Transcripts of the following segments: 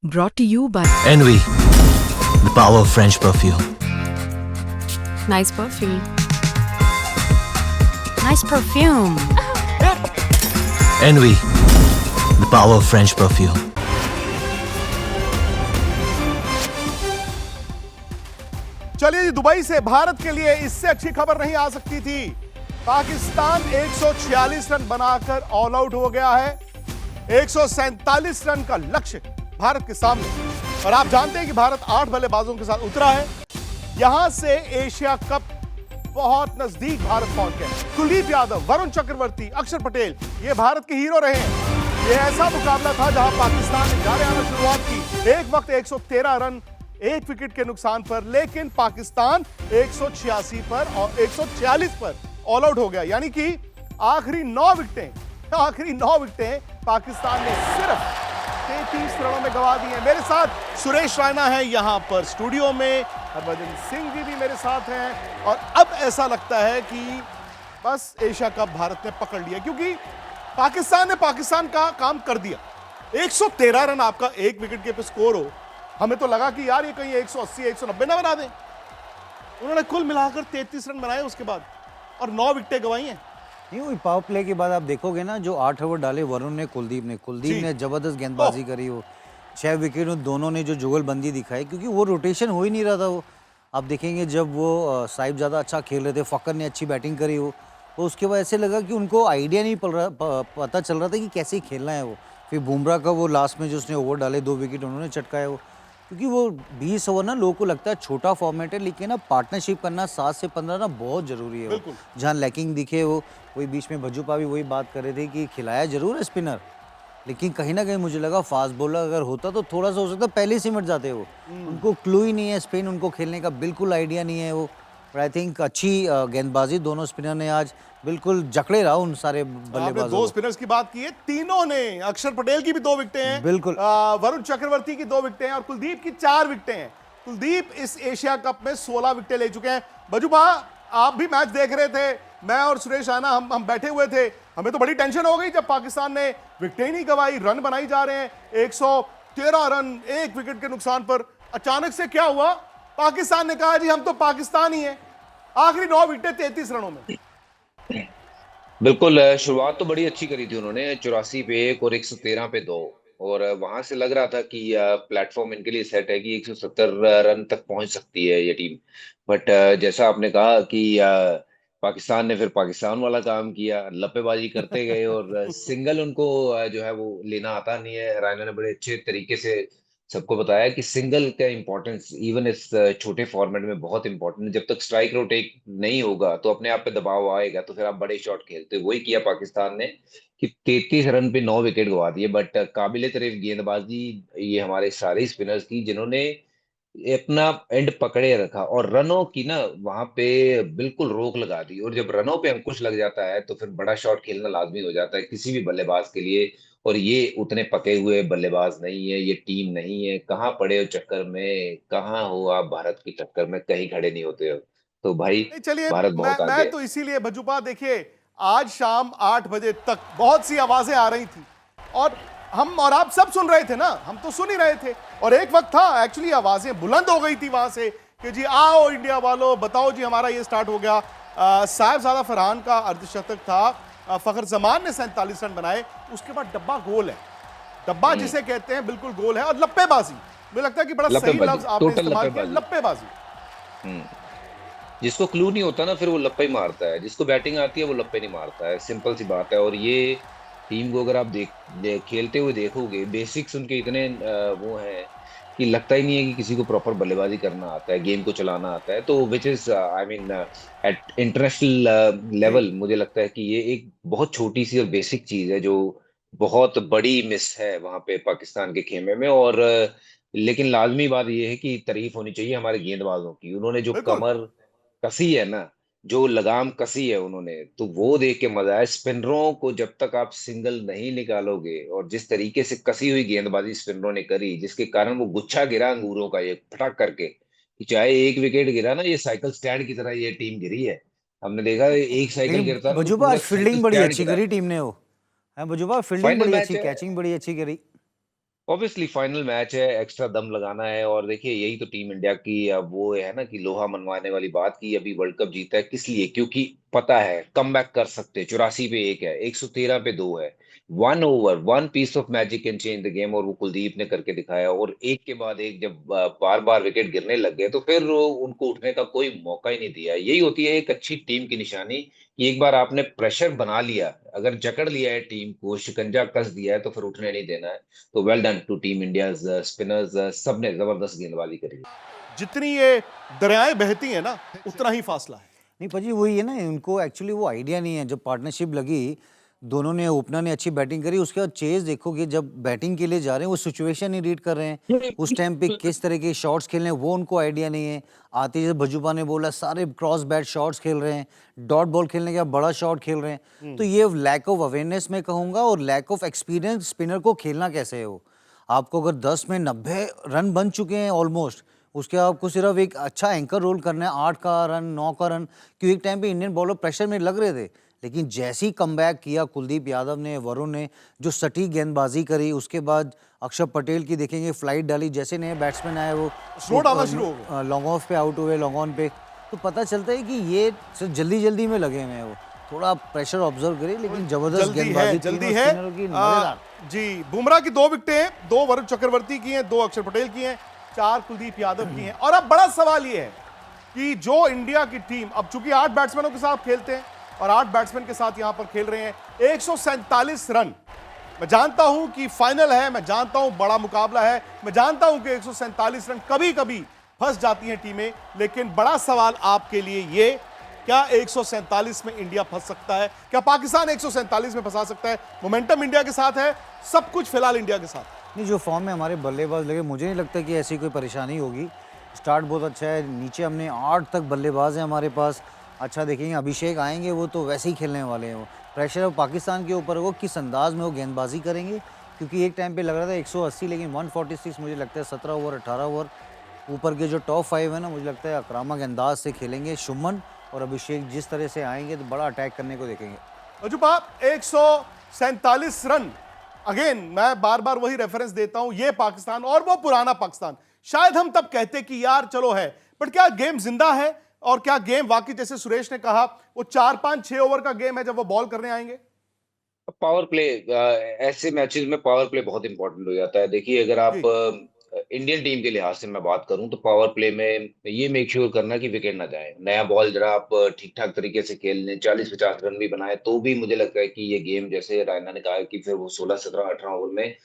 Brought to you by Envy, the power of French perfume. Nice Perfume. Nice Perfume. Envy, the power of French perfume. चलिए जी, Dubai से भारत के लिए इससे अच्छी खबर नहीं आ सकती थी। पाकिस्तान 146 रन बनाकर ऑल आउट हो गया है। 147 रन का लक्ष्य भारत के सामने, और आप जानते हैं कि भारत 8 बल्लेबाजों के साथ उतरा है। यहां से एशिया कप बहुत नजदीक भारत पहुंच गया। कुलदीप यादव, वरुण चक्रवर्ती, अक्षर पटेल ये भारत के हीरो रहे हैं। यह ऐसा मुकाबला था जहां पाकिस्तान ने जाने आना शुरुआत की। एक वक्त 113 रन एक विकेट के नुकसान पर, लेकिन पाकिस्तान 186 पर और 146 पर ऑल आउट हो गया। यानी कि आखिरी 9 विकेटें पाकिस्तान ने सिर्फ 33 रनों में गंवा दी हैं। मेरे साथ सुरेश रायना है यहां पर स्टूडियो में, हरभजन सिंह जी भी मेरे साथ हैं, और अब ऐसा लगता है कि बस एशिया कप भारत ने पकड़ लिया, क्योंकि पाकिस्तान ने पाकिस्तान का काम कर दिया। 113 रन आपका एक विकेट के पे स्कोर हो, हमें तो लगा कि यार ये कहीं 180 190 ना बना दें। उन्होंने कुल मिलाकर 33 रन बनाए उसके बाद, और 9 विकेटें गंवाई हैं। नहीं हुई पावर प्ले के बाद आप देखोगे ना, जो 8 ओवर डाले वरुण ने, कुलदीप ने जबरदस्त गेंदबाजी करी। वो 6 विकेट दोनों ने जो जुगलबंदी दिखाई, क्योंकि वो रोटेशन हो ही नहीं रहा था। वो आप देखेंगे जब वो साहिब ज़्यादा अच्छा खेल रहे थे, फ़कर ने अच्छी बैटिंग करी, वो उसके बाद ऐसे लगा कि उनको आइडिया नहीं पता चल रहा था कि कैसे खेलना है। वो फिर बुमराह का वो लास्ट में जो उसने ओवर डाले 2 विकेट उन्होंने चटकाया। वो क्योंकि वो 20 ओवर ना लोगों को लगता है छोटा फॉर्मेट है, लेकिन ना पार्टनरशिप करना 7 से 15 ना बहुत ज़रूरी है। वो जहाँ लैकिंग दिखे, वो वही बीच में भज्जूपा भी वही बात कर रहे थे कि खिलाया जरूर है स्पिनर, लेकिन कहीं ना कहीं मुझे लगा फास्ट बॉलर अगर होता तो थोड़ा सा हो सकता पहले ही सिमट जाते। वो उनको क्लू ही नहीं है, स्पिन उनको खेलने का बिल्कुल आइडिया नहीं है। वो आई थिंक अच्छी गेंदबाजी दोनों स्पिनर ने आज बिल्कुल जकड़े रहा उन सारे बल्लेबाजों। 2 स्पिनर्स की बात की है, तीनों ने, अक्षर पटेल की भी 2 विकेटें हैं, बिल्कुल वरुण चक्रवर्ती की 2 विकेटें हैं, और कुलदीप की 4 विकेटें हैं। कुलदीप इस एशिया कप में 16 विकेटें ले चुके हैं। भज्जूपा, आप भी मैच देख रहे थे, मैं और सुरेश रायना हम बैठे हुए थे। हमें तो बड़ी टेंशन हो गई जब पाकिस्तान ने विकेटें ही नहीं गंवाई, रन बनाई जा रहे हैं। 113 रन एक विकेट के नुकसान पर अचानक से क्या हुआ? पाकिस्तान ने कहा जी हम तो पाकिस्तान ही हैं। आखिरी 9 विकेटें 33 रनों में। बिल्कुल, शुरुआत तो बड़ी अच्छी करी थी उन्होंने, 84 पे 1 और 113 पे 2, और वहां से लग रहा था कि प्लेटफॉर्म इनके लिए सेट है कि 170 रन तक पहुंच सकती है ये टीम। बट जैसा आपने कहा कि पाकिस्तान ने फिर पाकिस्तान वाला काम किया, लप्पेबाजी करते गए, और सिंगल उनको जो है वो लेना आता नहीं है। रायना ने बड़े अच्छे तरीके से सबको बताया कि सिंगल का इंपॉर्टेंस इवन इस छोटे फॉर्मेट में बहुत इंपॉर्टेंट है। जब तक स्ट्राइक रोटेट नहीं होगा तो अपने आप पे दबाव आएगा, तो फिर आप बड़े शॉट खेलते हो। वही किया पाकिस्तान ने कि 33 रन पे 9 विकेट गवा दिए। बट काबिले तारीफ गेंदबाजी ये हमारे सारे स्पिनर्स की, जिन्होंने अपना एंड पकड़े रखा और रनों की ना वहां पे बिल्कुल रोक लगा दी। और जब रनों पे अंकुश लग जाता है तो फिर बड़ा शॉट खेलना लाजमी हो जाता है किसी भी बल्लेबाज के लिए। और ये उतने पके हुए बल्लेबाज नहीं है, ये टीम नहीं है। कहाँ पड़े हो चक्कर में, कहाँ हो आप भारत के चक्कर में, कहीं खड़े नहीं होते हो। तो भाई नहीं, चलिए, भारत बहुत आगे मैं है। तो इसीलिए भज्जूपा, देखिए आज शाम 8 बजे तक बहुत सी आवाजें आ रही थी, और हम और आप सब सुन रहे थे ना, हम तो सुन ही रहे थे। और एक वक्त था एक्चुअली आवाजें बुलंद हो गई थी वहां से कि जी आओ इंडिया वालों, बताओ जी हमारा ये स्टार्ट हो गया। साहिबजादा फरहान का अर्धशतक था, फखर जमान ने 47 रन बनाए, उसके बाद डब्बा गोल है। डब्बा जिसे कहते हैं बिल्कुल गोल है। और लप्पेबाजी, मुझे लगता है कि बड़ा सही लफ्ज आपने टोटल इस्तेमाल किया, लप्पेबाजी। लप्पेबाजी। जिसको क्लू नहीं होता ना, फिर वो लप्पे ही मारता है। जिसको बैटिंग आती है वो लप्पे नहीं मारता है, सिंपल सी बात है। और ये टीम को अगर आप खेलते हुए देखोगे, बेसिक्स उनके इतने वो हैं कि लगता ही नहीं है कि किसी को प्रॉपर बल्लेबाजी करना आता है, गेम को चलाना आता है। तो which is I mean at international जी, लेवल मुझे लगता है कि ये एक बहुत छोटी सी और बेसिक चीज है जो बहुत बड़ी मिस है वहां पे पाकिस्तान के खेमे में। और लेकिन लाजमी बात यह है कि तारीफ होनी चाहिए हमारे गेंदबाजों की। उन्होंने जो बिल्कुल। कमर कसी है ना, जो लगाम कसी है उन्होंने, तो वो देख के मजा आया। स्पिनरों को जब तक आप सिंगल नहीं निकालोगे, और जिस तरीके से कसी हुई गेंदबाजी स्पिनरों ने करी, जिसके कारण वो गुच्छा गिरा अंगूरों का, ये फटक करके, कि चाहे एक विकेट गिरा ना, ये साइकिल स्टैंड की तरह ये टीम गिरी है। हमने देखा एक साइकिल लेकिन गिरता है ना तो भज्जूपा पूरा आज साइकिल फील्डिंग बड़ी स्टैंड अच्छी गिरा। करी टीम ने। वो है भज्जूपा, फील्डिंग फाइनल बड़ी मैच अच्छी, है। कैचिंग बड़ी अच्छी करी। ऑब्वियसली फाइनल मैच है, एक्स्ट्रा दम लगाना है। और देखिए यही तो टीम इंडिया की अब वो है ना कि लोहा मनवाने वाली बात की अभी वर्ल्ड कप जीता है किस लिए, क्योंकि पता है कमबैक कर सकते हैं। 84 पे 1 है, 113 पे 2 है। 1 over 1 piece of magic can change the game, और वो कुलदीप ने करके दिखाया। और एक के बाद एक जब बार बार विकेट गिरने लग गए तो फिर उनको उठने का कोई मौका ही नहीं दिया। यही होती है एक अच्छी टीम की निशानी कि एक बार आपने प्रेशर बना लिया, अगर जकड़ लिया है टीम को, शिकंजा कस दिया है, तो फिर उठने नहीं देना है। तो well done to team India's spinners, सबने जबरदस्त गेंदबाजी करी। जितनी ये दरियाएं बहती हैं ना, उतना ही फासला है। नहीं पाजी, वही है ना, उनको एक्चुअली वो आइडिया नहीं है। जब पार्टनरशिप लगी, दोनों ने, ओपनर ने अच्छी बैटिंग करी, उसके बाद चेज देखोगे जब बैटिंग के लिए जा रहे हैं वो सिचुएशन ही रीड कर रहे हैं, उस टाइम पे किस तरह के शॉट्स खेलने हैं वो उनको आइडिया नहीं है। आते जैसे भजूपा ने बोला, सारे क्रॉस बैट शॉट्स खेल रहे हैं, डॉट बॉल खेलने के बाद बड़ा शॉट खेल रहे हैं। तो ये लैक ऑफ अवेयरनेस में कहूँगा, और लैक ऑफ एक्सपीरियंस स्पिनर को खेलना कैसे है वो। आपको अगर 10 में 90 रन बन चुके हैं ऑलमोस्ट, उसके आपको सिर्फ एक अच्छा एंकर रोल करना है, 8 का रन 9 का रन, क्योंकि एक टाइम पे इंडियन बॉलर प्रेशर में लग रहे थे। लेकिन जैसे ही कमबैक किया कुलदीप यादव ने, वरुण ने जो सटीक गेंदबाजी करी, उसके बाद अक्षर पटेल की देखेंगे फ्लाइट डाली, जैसे नए बैट्समैन आए वो स्लो डालना शुरू हो गया। लॉन्ग ऑफ पे आउट हुए, लॉन्ग ऑन पे, तो पता चलता है कि ये सिर्फ जल्दी जल्दी में लगे हुए हैं। वो थोड़ा प्रेशर ऑब्जर्व करिए, लेकिन जबरदस्त गेंदबाजी जल्दी है जी। बुमराह की 2 विकेटें, 2 वरुण चक्रवर्ती की हैं, 2 अक्षर पटेल की हैं, 4 कुलदीप यादव की हैं। और अब बड़ा सवाल ये है कि जो इंडिया की टीम, अब चूंकि 8 बैट्समैनों के साथ खेलते हैं और 8 बैट्समैन के साथ यहां पर खेल रहे हैं, 147 रन। मैं जानता हूं कि फाइनल है, मैं जानता हूं बड़ा मुकाबला है, मैं जानता हूं कि 147 रन कभी कभी फंस जाती हैं टीमें, लेकिन बड़ा सवाल आपके लिए ये, क्या 147 में इंडिया फंस सकता है? क्या पाकिस्तान 147 में फंसा सकता है? मोमेंटम इंडिया के साथ है, सब कुछ फिलहाल इंडिया के साथ। नहीं, जो फॉर्म में हमारे बल्लेबाज लगे, मुझे नहीं लगता कि ऐसी कोई परेशानी होगी। स्टार्ट बहुत अच्छा है, नीचे हमने 8 तक बल्लेबाज हैं हमारे पास। अच्छा देखेंगे, अभिषेक आएंगे, वो तो वैसे ही खेलने वाले हैं। वो प्रेशर अब पाकिस्तान के ऊपर वो किस अंदाज में वो गेंदबाजी करेंगे, क्योंकि एक टाइम पे लग रहा था 180, लेकिन 146 मुझे लगता है 17 ओवर 18 ओवर। ऊपर के जो टॉप 5 है ना, मुझे लगता है आक्रामक अंदाज से खेलेंगे। शुभमन और अभिषेक जिस तरह से आएंगे तो बड़ा अटैक करने को देखेंगे। अजूबा 147 रन, अगेन मैं बार बार वही रेफरेंस देता हूं, ये पाकिस्तान और वो पुराना पाकिस्तान। शायद हम तब कहते कि यार चलो है, बट क्या गेम जिंदा है? और क्या गेम वाकई, जैसे सुरेश ने कहा, वो 4 5 6 ओवर का गेम है जब वो बॉल करने आएंगे? पावर प्ले, ऐसे मैचेस में पावर प्ले बहुत इंपॉर्टेंट हो जाता है। देखिए अगर आप इंडियन टीम के लिहाज से मैं बात करूं तो पावर प्ले में ये मेक श्योर करना कि विकेट ना जाए। नया बॉल जरा आप ठीक ठाक तरीके से खेल लें, 40-50 रन भी बनाए तो भी मुझे लगता है कि ये गेम, जैसे रायना ने कहा कि फिर वो 16-17-18 ओवर में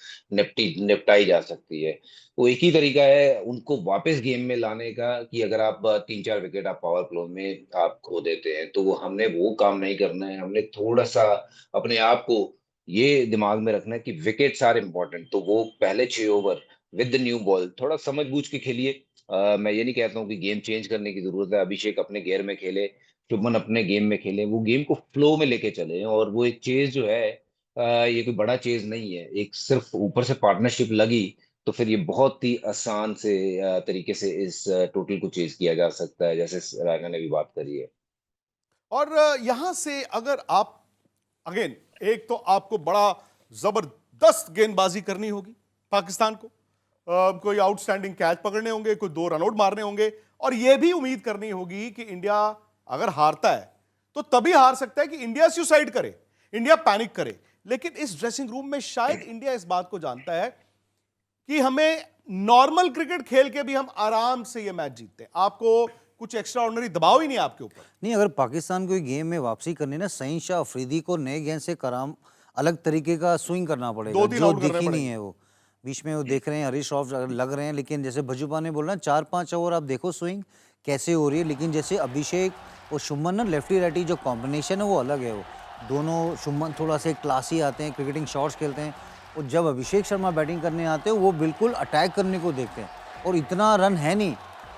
निपटाई जा सकती है। वो एक ही तरीका है उनको वापस गेम में लाने का कि अगर आप 3-4 विकेट आप पावर प्ले में आप खो देते हैं, तो हमने वो काम नहीं करना है। हमने थोड़ा सा अपने आप को ये दिमाग में रखना है कि विकेट्स आर इंपॉर्टेंट। तो वो पहले 6 over with the new ball थोड़ा समझ बूझ के खेलिए। मैं ये नहीं कहता हूँ कि गेम चेंज करने की जरूरत है। अभिषेक अपने गेयर में खेले, शुभमन अपने गेम में खेले, वो गेम को फ्लो में लेके चले। और वो एक चेज जो है, ये कोई बड़ा चेज नहीं है, एक सिर्फ ऊपर से पार्टनरशिप लगी तो फिर ये बहुत ही आसान से तरीके से इस टोटल को चेज किया जा सकता है, जैसे रायना ने भी बात करी है। और यहां से अगर आप, अगेन एक तो आपको बड़ा जबरदस्त गेंदबाजी करनी होगी पाकिस्तान को, कोई आउटस्टैंडिंग कैच पकड़ने होंगे, कोई 2 रन आउट मारने होंगे, और यह भी उम्मीद करनी होगी कि इंडिया अगर हारता है तो तभी हार सकता है कि इंडिया सुसाइड करे, इंडिया पैनिक करे। लेकिन इस ड्रेसिंग रूम में शायद इंडिया इस बात को जानता है कि हमें नॉर्मल क्रिकेट खेल के भी हम आराम से ये मैच जीतते हैं। आपको कुछ एक्स्ट्रा ऑर्डिनरी दबाव ही नहीं आपके ऊपर। नहीं, अगर पाकिस्तान को गेम में वापसी करनी ना, सईद शाह अफरीदी को नए गेंद से कराम अलग तरीके का स्विंग करना पड़ेगा, 2-3 जो आउट दिखी करने नहीं है। वो बीच में वो देख रहे हैं, हरीश राव लग रहे हैं, लेकिन जैसे भजूपा ने बोला 4-5 ओवर आप देखो स्विंग कैसे हो रही है। लेकिन जैसे अभिषेक और शुभमन ना, लेफ्टी राइटी जो कॉम्बिनेशन है वो अलग है। वो दोनों, शुभमन थोड़ा से क्लासी आते हैं, क्रिकेटिंग शॉट्स खेलते हैं, और जब अभिषेक शर्मा बैटिंग करने आते हैं वो बिल्कुल अटैक करने को देखते हैं। और इतना रन है नहीं,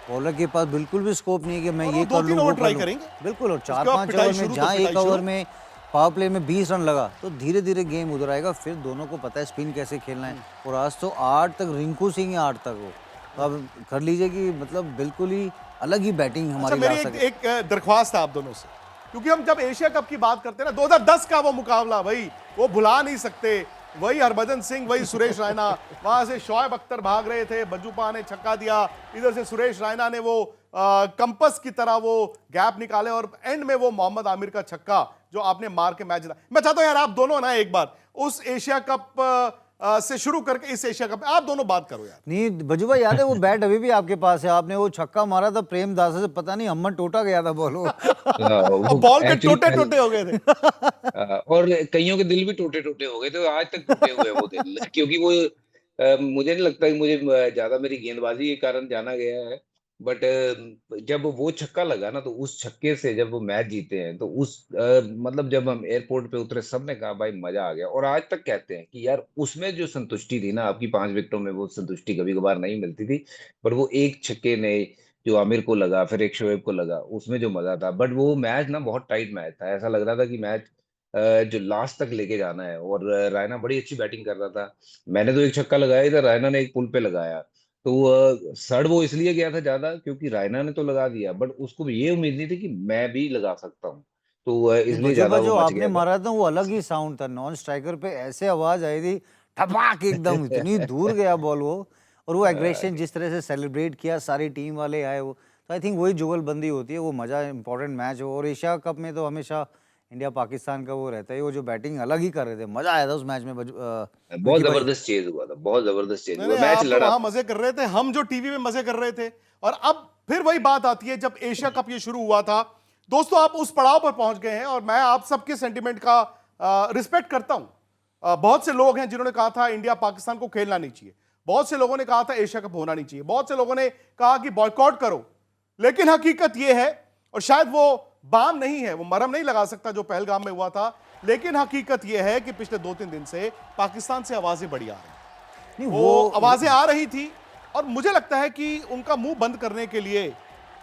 बॉलर के पास बिल्कुल भी स्कोप नहीं है कि मैं ये कर लूँ, वो ट्राई कर लूँ। करेंगे बिल्कुल, और 4-5 ओवर में जहाँ एक ओवर में पावर प्ले में 20 रन लगा तो धीरे धीरे गेम उधर आएगा। फिर दोनों को पता है स्पिन कैसे खेलना है। और आज तो 8 तक रिंकू सिंह है, 8 तक वो, तो अब कर लीजिए कि मतलब बिल्कुल ही अलग ही बैटिंग हमारी ला सके। मेरी एक दरख्वास्त है आप दोनों से, क्योंकि हम जब एशिया कप की बात करते हैं ना, 2010 का वो मुकाबला भाई वो भुला नहीं सकते। वही हरभजन सिंह, वही सुरेश रैना, वहां से शोएब अख्तर भाग रहे थे, बजुपा ने छक्का दिया, इधर से सुरेश रैना ने वो कंपस की तरह वो गैप निकाले और एंड में वो मोहम्मद आमिर का छक्का जो आपने मार के मैच जिता। मैं चाहता हूं यार आप दोनों ना एक बार उस एशिया कप से शुरू करके इस एशिया कप आप दोनों बात करो यार। नहीं बजू भाई याद है वो बैट अभी भी आपके पास है, आपने वो छक्का मारा था प्रेम दास से, पता नहीं अम्मन टोटा गया था बॉल वो। अब बॉल के टोटे टोटे हो गए थे। और कईयों के दिल भी टूटे टूटे हो गए थे, आज तक टूटे हुए हैं वो दिल क्योंकि वो मुझे नहीं लगता कि मुझे ज्यादा मेरी गेंदबाजी के कारण जाना गया है, बट जब वो छक्का लगा ना तो उस छक्के से जब वो मैच जीते हैं तो उस मतलब जब हम एयरपोर्ट पे उतरे सबने कहा भाई मजा आ गया। और आज तक कहते हैं कि यार उसमें जो संतुष्टि थी ना, आपकी 5 विकेटों में वो संतुष्टि कभी कभार नहीं मिलती थी, पर वो एक छक्के ने जो आमिर को लगा फिर एक शोएब को लगा उसमें जो मजा था। बट वो मैच ना बहुत टाइट मैच था, ऐसा लग रहा था कि मैच जो लास्ट तक लेके जाना है। और रायना बड़ी अच्छी बैटिंग कर रहा था, मैंने तो एक छक्का लगाया था, रायना ने एक पुल पे लगाया, तो सड़ वो इसलिए गया था ज्यादा क्योंकि रायना ने तो लगा दिया, बट उसको भी ये उम्मीद नहीं थी कि मैं भी लगा सकता हूँ, तो इसलिए ज्यादा जो वो बच आपने गया था। मारा था वो अलग ही साउंड था, नॉन स्ट्राइकर पे ऐसे आवाज आई थी ठपाक एकदम, इतनी दूर गया बॉल वो। और वो एग्रेशन जिस तरह से सेलिब्रेट किया, सारी टीम वाले आए वो, तो आई थिंक वही जुगलबंदी होती है, वो मजा इंपॉर्टेंट मैच हो। और एशिया कप में तो हमेशा इंडिया पाकिस्तान का वो रहता है, वो जो बैटिंग अलग ही कर रहे थे, मजा आया था उस मैच में। बहुत जबरदस्त चेज हुआ था, बहुत जबरदस्त चेज हुआ, मैच आप लड़ा वहां मजे कर रहे थे, हम जो टीवी में मजे कर रहे थे। और अब फिर वही बात आती है जब एशिया कप ये शुरू हुआ था दोस्तों, आप उस पड़ाव पर पहुंच गए हैं और मैं आप सबके सेंटिमेंट का रिस्पेक्ट करता हूं। बहुत से लोग हैं जिन्होंने कहा था इंडिया पाकिस्तान को खेलना नहीं चाहिए, बहुत से लोगों ने कहा था एशिया कप होना नहीं चाहिए, बहुत से लोगों ने कहा कि बॉयकॉट करो। लेकिन हकीकत यह है, और शायद वो बाम नहीं है, वो मरहम नहीं लगा सकता जो पहलगाम में हुआ था, लेकिन हकीकत यह है कि पिछले 2-3 दिन से पाकिस्तान से आवाजें बड़ी आ रही हैं। वो आवाजें आ रही थी और मुझे लगता है कि उनका मुंह बंद करने के लिए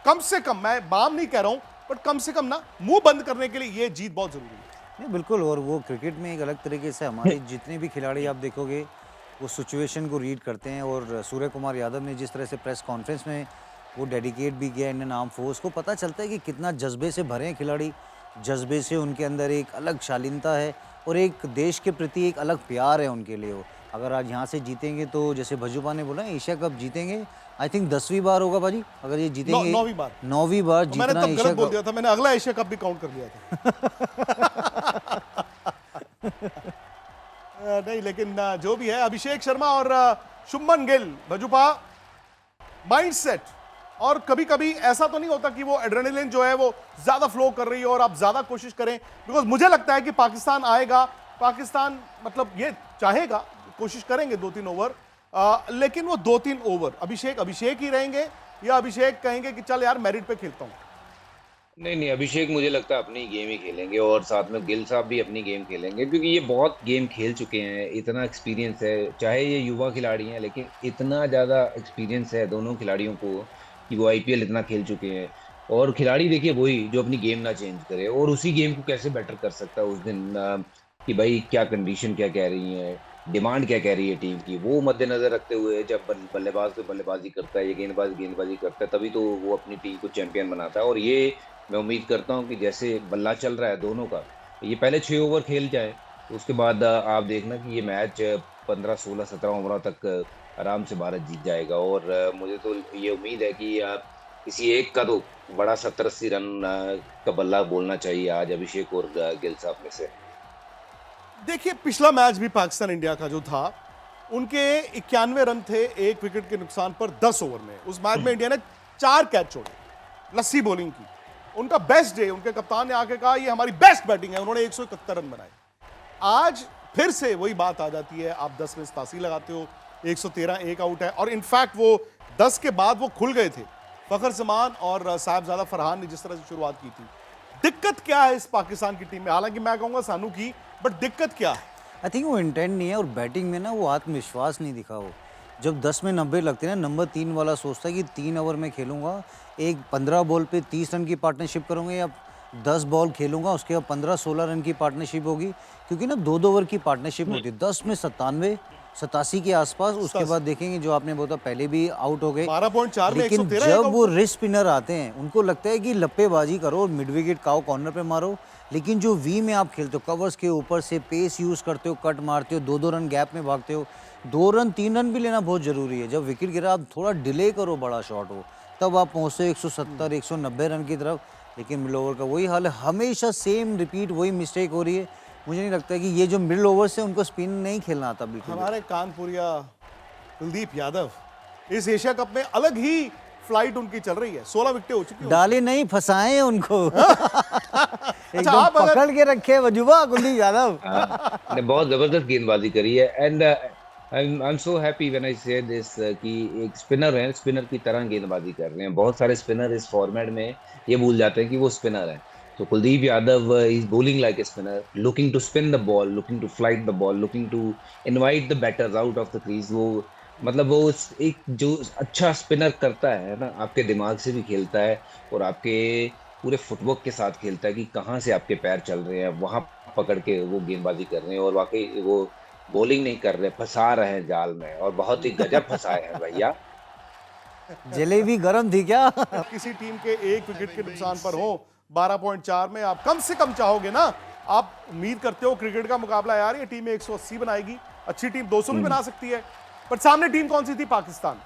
कम से कम, मैं बाम नहीं कह रहा हूं, बट कम से कम ना मुंह बंद करने के लिए ये जीत बहुत जरूरी है। नहीं बिल्कुल, और वो क्रिकेट में एक अलग तरीके से हमारे जितने भी खिलाड़ी आप देखोगे वो सिचुएशन को रीड करते हैं। और सूर्य कुमार यादव ने जिस तरह से प्रेस कॉन्फ्रेंस में वो डेडिकेट भी किया इंडियन आर्म फोर्स को, पता चलता है कि कितना जज्बे से भरे हैं खिलाड़ी, जज्बे से उनके अंदर एक अलग शालीनता है और एक देश के प्रति एक अलग प्यार है उनके लिए। वो अगर आज यहाँ से जीतेंगे तो जैसे भजूपा ने बोला एशिया कप जीतेंगे, आई थिंक 10वीं बार होगा भाजी अगर ये जीतेंगे, 9वीं बार जीतना मैंने तब एशिया गलत बोल कप। दिया था, मैंने अगला एशिया कप भी काउंट कर लिया था। नहीं लेकिन जो भी है, अभिषेक शर्मा और शुभमन गिल, भजूपा माइंडसेट, और कभी कभी ऐसा तो नहीं होता कि वो एड्रेनलिन जो है वो ज्यादा फ्लो कर रही हो और आप ज्यादा कोशिश करें, बिकॉज मुझे लगता है कि पाकिस्तान आएगा, पाकिस्तान मतलब ये चाहेगा, कोशिश करेंगे 2-3 ओवर, लेकिन वो 2-3 ओवर अभिषेक ही रहेंगे या अभिषेक कहेंगे कि चल यार मेरिट पे खेलता हूं? नहीं, अभिषेक मुझे लगता है अपनी गेम ही खेलेंगे और साथ में गिल साहब भी अपनी गेम खेलेंगे, क्योंकि ये बहुत गेम खेल चुके हैं, इतना एक्सपीरियंस है, चाहे ये युवा खिलाड़ी हैं लेकिन इतना ज़्यादा एक्सपीरियंस है दोनों खिलाड़ियों को कि वो आईपीएल इतना खेल चुके हैं। और खिलाड़ी देखिए वही जो अपनी गेम ना चेंज करे और उसी गेम को कैसे बेटर कर सकता है उस दिन, कि भाई क्या कंडीशन क्या कह रही है, डिमांड क्या कह रही है टीम की, वो मद्देनजर रखते हुए जब बल्लेबाज तो बल्लेबाजी करता है, ये गेंदबाजी करता है, तभी तो वो अपनी टीम को चैंपियन बनाता है। और ये मैं उम्मीद करता हूँ कि जैसे बल्ला चल रहा है दोनों का, ये पहले 6 ओवर खेल जाए, तो उसके बाद आप देखना कि ये मैच 15, 16, 17 ओवरों तक आराम से भारत जीत जाएगा। और मुझे तो ये उम्मीद है कि किसी एक का तो बड़ा 70-80 रन का बल्ला बोलना चाहिए आज अभिषेक और गिल साहब में से। देखिए पिछला मैच भी पाकिस्तान इंडिया का जो था, उनके 91 रन थे 1 विकेट के नुकसान पर 10 ओवर में। उस मैच में इंडिया ने 4 कैच छोड़े, लस्सी बॉलिंग की, उनका बेस्ट डे, उनके कप्तान ने आके कहा ये हमारी बेस्ट बैटिंग है, उन्होंने 171 रन बनाए। आज फिर से वही बात आ जाती है, आप 10 में 87 लगाते हो, 113 एक आउट है, और इनफैक्ट वो 10 के बाद वो खुल गए थे, फखर जमान और साहिबजादा फरहान ने जिस तरह से शुरुआत की थी। दिक्कत क्या है इस पाकिस्तान की टीम में? हालांकि मैं कहूंगा सानू की, बट दिक्कत क्या है? आई थिंक वो इंटेंट नहीं है और बैटिंग में ना वो आत्मविश्वास नहीं दिखा। वो जब 10 में 90 लगते हैं ना, नंबर 3 वाला सोचता है कि 3 ओवर में खेलूंगा, एक 15 बॉल पे 30 रन की पार्टनरशिप करूंगा या 10 बॉल खेलूंगा, उसके बाद 15-16 रन की पार्टनरशिप होगी, क्योंकि ना 2-2 ओवर की पार्टनरशिप होती है। 10 में 97 87 के आसपास। उसके बाद देखेंगे जो आपने बोला पहले भी आउट हो गए 12.4 में लेकिन 113 जब वो रिस्ट स्पिनर आते हैं उनको लगता है कि लप्पेबाजी करो, मिड विकेट खाओ, कॉर्नर पे मारो, लेकिन जो वी में आप खेलते हो कवर्स के ऊपर से पेस यूज करते हो, कट मारते हो, 2-2 रन गैप में भागते हो, 2 रन 3 रन भी लेना बहुत जरूरी है। जब विकेट गिरा आप थोड़ा डिले करो, बड़ा शॉट हो, तब आप पहुंचते हो 170 190 रन की तरफ। लेकिन मिडल ओवर का वही हाल है, हमेशा सेम रिपीट, वही मिस्टेक हो रही है। मुझे नहीं लगता कि ये जो मिडिल ओवर से उनको स्पिन नहीं खेलना आता बिल्कुल। हमारे कानपुरिया कुलदीप यादव इस एशिया कप में अलग ही फ्लाइट उनकी चल रही है, 16 विकेटें हो चुकी हैं। डाले नहीं, फंसाए हैं उनको। एकदम आप अगर- पकड़ के रखे वजुबा कुलदीप यादव। ने बहुत जबरदस्त गेंदबाजी करी है। And I am so happy when I से दिस कि एक स्पिनर है, स्पिनर की तरह गेंदबाजी कर रहे हैं। बहुत सारे स्पिनर इस फॉर्मेट में ये भूल जाते हैं कि वो स्पिनर है। तो Kuldeep Yadav is bowling like a spinner, looking to spin the ball, looking to flight the ball, looking to invite the batters out of the crease. वो मतलब वो एक जो अच्छा स्पिनर करता है ना, आपके दिमाग से भी खेलता है और आपके पूरे फुटवर्क के साथ खेलता है कि कहाँ से आपके पैर चल रहे हैं, वहां पकड़ के वो गेंदबाजी कर रहे हैं। और वाकई वो बॉलिंग नहीं कर रहे, फंसा रहे हैं जाल में, और बहुत ही गजब फंसाए हैं भैया। जलेबी गरम थी क्या? किसी टीम के 1 विकेट के नुकसान पर हो 12.4 में आप कम से कम चाहोगे ना, आप उम्मीद करते हो क्रिकेट का मुकाबला यार ये टीम 180 बनाएगी, अच्छी टीम 200 भी बना सकती है। पर सामने टीम कौन सी थी? पाकिस्तान।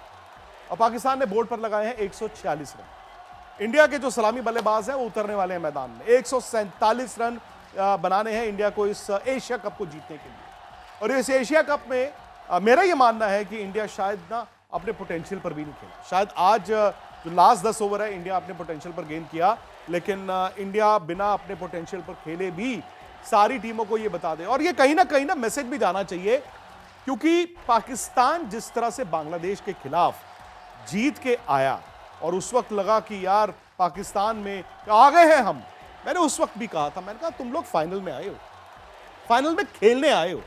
और पाकिस्तान ने बोर्ड पर लगाए हैं 146 रन। इंडिया के जो सलामी बल्लेबाज हैं वो उतरने वाले हैं मैदान में। 147 रन बनाने हैं इंडिया को इस एशिया कप को जीतने के लिए। और इस एशिया कप में मेरा ये मानना है कि इंडिया शायद ना अपने पोटेंशियल पर भी नहीं खेला। शायद आज जो लास्ट 10 ओवर है इंडिया अपने पोटेंशियल पर गेंद किया, लेकिन इंडिया बिना अपने पोटेंशियल पर खेले भी सारी टीमों को ये बता दे। और ये कहीं ना मैसेज भी जाना चाहिए, क्योंकि पाकिस्तान जिस तरह से बांग्लादेश के खिलाफ जीत के आया और उस वक्त लगा कि यार पाकिस्तान में आ गए हैं हम। मैंने उस वक्त भी कहा था, मैंने कहा तुम लोग फाइनल में आए हो, फाइनल में खेलने आए हो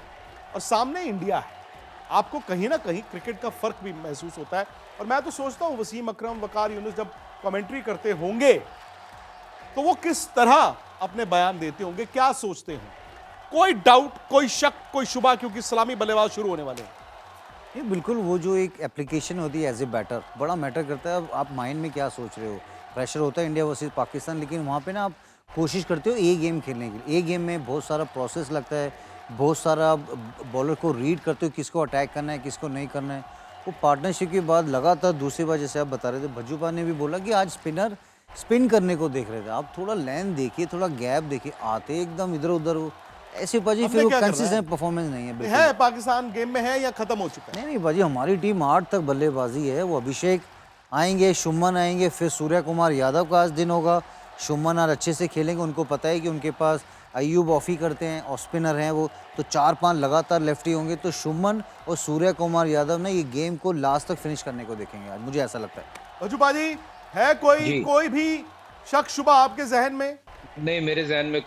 और सामने इंडिया है। आपको कहीं ना कहीं क्रिकेट का फर्क भी महसूस होता है। और मैं तो सोचता हूं वसीम अकरम, वकार यूनुस जब कमेंट्री करते होंगे तो वो किस तरह अपने बयान देते होंगे, क्या सोचते हैं। कोई डाउट, कोई शक, कोई शुबा, क्योंकि सलामी बल्लेबाज शुरू होने वाले हैं। ये बिल्कुल वो जो एक एप्लीकेशन होती है एज ए बैटर, बड़ा मैटर करता है। अब आप माइंड में क्या सोच रहे हो, प्रेशर होता है इंडिया वर्सेस पाकिस्तान, लेकिन वहाँ पे ना आप कोशिश करते हो ए गेम खेलने के लिए। ए गेम में बहुत सारा प्रोसेस लगता है, बहुत सारा बॉलर को रीड करते हो, किसको अटैक करना है, किसको नहीं करना है। वो पार्टनरशिप के बाद लगातार दूसरी बार जैसे आप बता रहे थे, भज्जूपा ने भी बोला कि आज स्पिनर स्पिन करने को देख रहे थे। आप थोड़ा लेंथ देखिए, थोड़ा गैप देखिए, आते एकदम इधर उधर हो ऐसे बाजी, हमने फिर वो क्या करना कंसिस्टेंट परफॉर्मेंस नहीं है बिल्कुल। है पाकिस्तान गेम में है या खत्म हो चुका है? नहीं बाजी, हमारी टीम 8 तक बल्लेबाजी है। वो अभिषेक आएंगे, शुभमन आएंगे, फिर सूर्य कुमार यादव का आज दिन होगा। शुभमन आज अच्छे से खेलेंगे, उनको पता है कि उनके पास अयूब ऑफी करते हैं और स्पिनर हैं वो, तो 4-5 लगातार लेफ्टी होंगे। तो शुभमन और सूर्य कुमार यादव ने ये गेम को लास्ट तक फिनिश करने को देखेंगे आज, मुझे ऐसा लगता है। भज्जूपा जी, है कोई भी शक शुबा आपके जहन में? नहीं, मेरे जहन में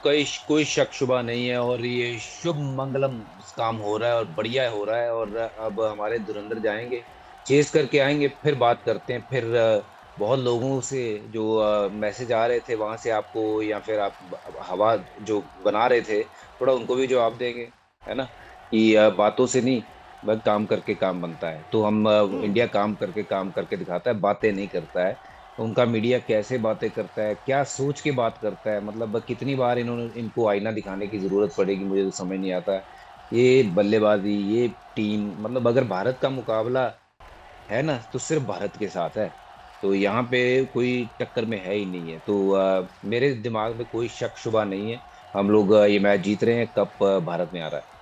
कोई शक शुबा नहीं है, और ये शुभ मंगलम काम हो रहा है और बढ़िया हो रहा है। और अब हमारे धुरंधर जाएंगे, चेस करके आएंगे, फिर बात करते हैं। फिर बहुत लोगों से जो मैसेज आ रहे थे वहाँ से आपको, या फिर आप हवा जो बना रहे थे, थोड़ा उनको भी जवाब देंगे, है ना, कि बातों से नहीं बस काम करके काम बनता है। तो हम इंडिया काम करके दिखाता है, बातें नहीं करता है। उनका मीडिया कैसे बातें करता है, क्या सोच के बात करता है, मतलब कितनी बार इनको आईना दिखाने की ज़रूरत पड़ेगी, मुझे तो समझ नहीं आता। ये बल्लेबाजी, ये टीम, मतलब अगर भारत का मुकाबला है ना तो सिर्फ भारत के साथ है, तो यहाँ पे कोई टक्कर में है ही नहीं है। तो मेरे दिमाग में कोई शक शुबा नहीं है, हम लोग ये मैच जीत रहे हैं, कप भारत में आ रहा है।